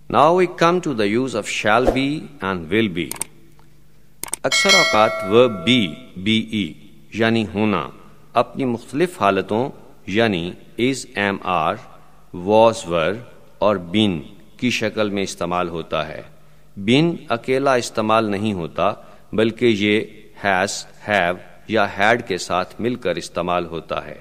Now we come to the use of shall be and will be. اکثر اوقات verb be یعنی ہونا اپنی مختلف حالتوں یعنی is, am, are, was, were اور been کی شکل میں استعمال ہوتا ہے. been اکیلا استعمال نہیں ہوتا بلکہ یہ has, have یا had کے ساتھ مل کر استعمال ہوتا ہے.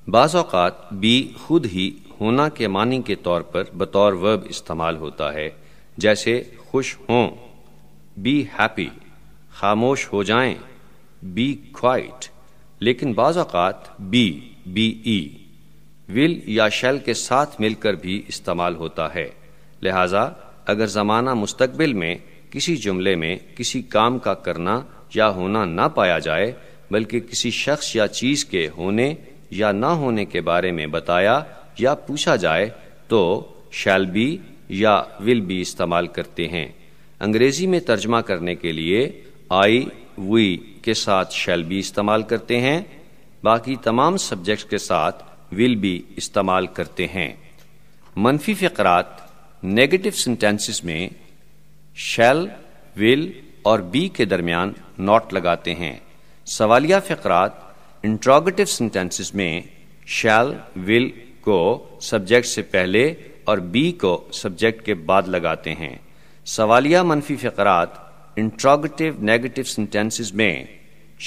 بعض اوقات be خود ہی ہونا کے معنی کے طور پر بطور verb استعمال ہوتا ہے، جیسے خوش ہوں be happy، خاموش ہو جائیں be quiet. لیکن بعض اوقات be will یا shall کے ساتھ مل کر بھی استعمال ہوتا ہے. لہٰذا اگر زمانہ مستقبل میں کسی جملے میں کسی کام کا کرنا یا ہونا نہ پایا جائے بلکہ کسی شخص یا چیز کے ہونے یا نہ ہونے کے بارے میں بتایا یا پوچھا جائے تو shall be یا will be استعمال کرتے ہیں. انگریزی میں ترجمہ کرنے کے لیے I, we کے ساتھ shall be استعمال کرتے ہیں، باقی تمام سبجیکٹس کے ساتھ will be استعمال کرتے ہیں. منفی فقرات نیگیٹو سینٹینسز میں shall, will اور be کے درمیان ناٹ لگاتے ہیں. سوالیہ فقرات انٹروگیٹو سینٹینسز میں shall, will کو سبجیکٹ سے پہلے اور be کو سبجیکٹ کے بعد لگاتے ہیں. سوالیہ منفی فقرات انٹروگیٹو نیگیٹو سینٹینسز میں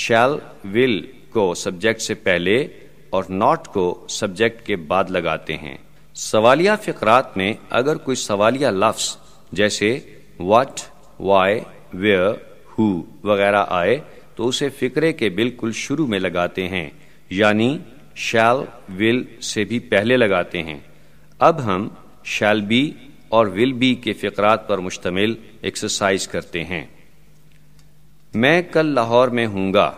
shall, will کو سبجیکٹ سے پہلے اور not کو سبجیکٹ کے بعد لگاتے ہیں. سوالیہ فقرات میں اگر کوئی سوالیہ لفظ جیسے what, why, where, who وغیرہ آئے تو اسے فقرے کے بالکل شروع میں لگاتے ہیں، یعنی shall, will سے بھی پہلے لگاتے ہیں. اب ہم shall be اور will be کے فقرات پر مشتمل ایکسرسائز کرتے ہیں. میں کل لاہور میں ہوں گا.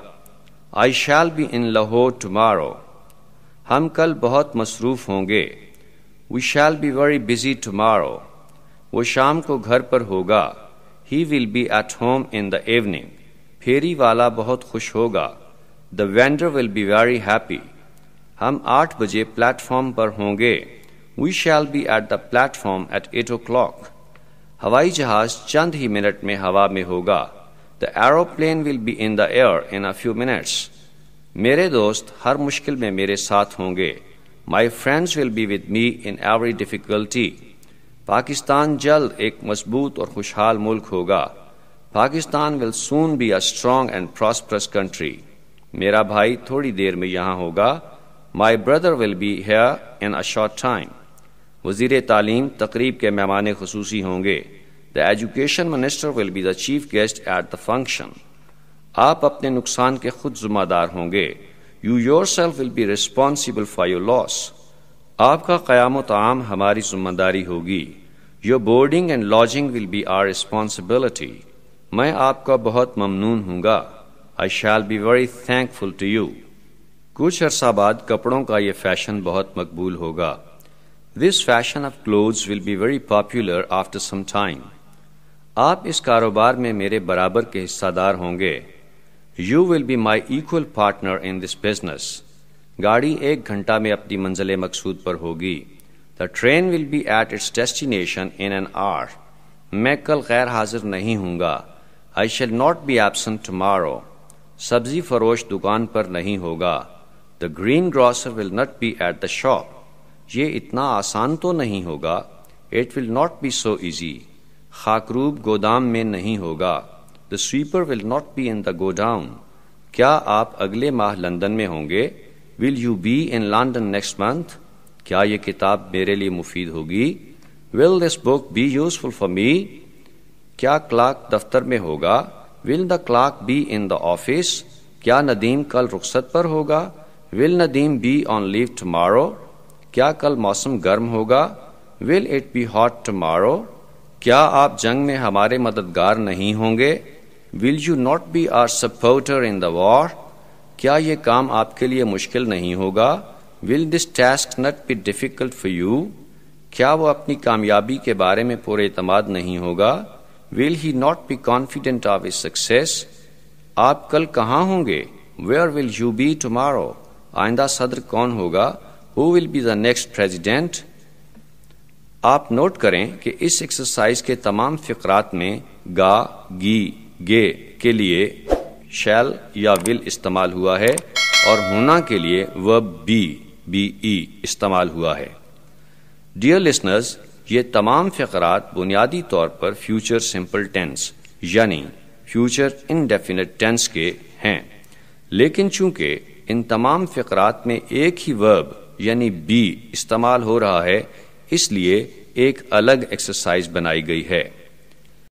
I shall be in Lahore tomorrow. ہم کل بہت مصروف ہوں گے. We shall be very busy tomorrow. وہ شام کو گھر پر ہوگا. He will be at home in the evening. پھیری والا بہت خوش ہوگا. The vendor will be very happy. ہم 8 بجے پلیٹ فارم پر ہوں گے. We shall be at the platform at 8 o'clock. ہوائی جہاز چند ہی منٹ میں ہوا میں ہوگا. The aeroplane will be in the air in a few minutes. میرے دوست ہر مشکل میں میرے ساتھ ہوں گے. My friends will be with me in every difficulty. Pakistan جلد ایک مضبوط اور خوشحال ملک ہوگا. Pakistan will soon be a strong and prosperous country. میرا بھائی تھوڑی دیر میں یہاں ہوگا. My brother will be here in a short time. وزیر تعلیم تقریب کے مہمان خصوصی ہوں گے. The education minister will be the chief guest at the function. آپ اپنے نقصان کے خود ذمہ دار ہوں گے. You yourself will be responsible for your loss. آپ کا قیام و طعام ہماری ذمہ داری ہوگی. Your boarding and lodging will be our responsibility. میں آپ کا بہت ممنون ہوں گا. I shall be very thankful to you. کچھ عرصہ بعد کپڑوں کا یہ فیشن بہت مقبول ہوگا. This fashion of clothes will be very popular after some time. آپ اس کاروبار میں میرے برابر کے حصہ دار ہوں گے. You will be my equal partner in this business. گاڑی 1 گھنٹہ میں اپنی منزل مقصود پر ہوگی. The train will be at its destination in an hour. میں کل غیر حاضر نہیں ہوں گا. I shall not be absent tomorrow. سبزی فروش دکان پر نہیں ہوگا. The greengrocer will not be at the shop. یہ اتنا آسان تو نہیں ہوگا. It will not be so easy. خاکروب گودام میں نہیں ہوگا. The sweeper will not be in the godown. کیا آپ اگلے ماہ لندن میں ہوں گے؟ Will you be in London next month? کیا یہ کتاب میرے لیے مفید ہوگی؟ Will this book be useful for me? کیا کلارک دفتر میں ہوگا؟ Will the clerk be in the office? کیا ندیم کل رخصت پر ہوگا؟ Will Nadeem be on leave tomorrow? کیا کل موسم گرم ہوگا؟ Will it be hot tomorrow? کیا آپ جنگ میں ہمارے مددگار نہیں ہوں گے؟ Will you not be our supporter in the war? کیا یہ کام آپ کے لیے مشکل نہیں ہوگا؟ Will this task not be difficult for you? کیا وہ اپنی کامیابی کے بارے میں پورے اعتماد نہیں ہوگا؟ Will he not be confident of his success? آپ کل کہاں ہوں گے؟ Where will you be tomorrow? آئندہ صدر کون ہوگا؟ Who will be the next president? آپ نوٹ کریں کہ اس ایکسرسائز کے تمام فقرات میں گا، گی، گے کے لیے شیل یا ول استعمال ہوا ہے اور ہونا کے لیے ورب بی ای استعمال ہوا ہے۔ ڈیئر لسنرز، یہ تمام فقرات بنیادی طور پر فیوچر سمپل ٹینس یعنی فیوچر انڈیفینٹ ٹینس کے ہیں، لیکن چونکہ ان تمام فقرات میں ایک ہی ورب یعنی بی استعمال ہو رہا ہے، اس لیے ایک الگ ایکسرسائز بنائی گئی ہے۔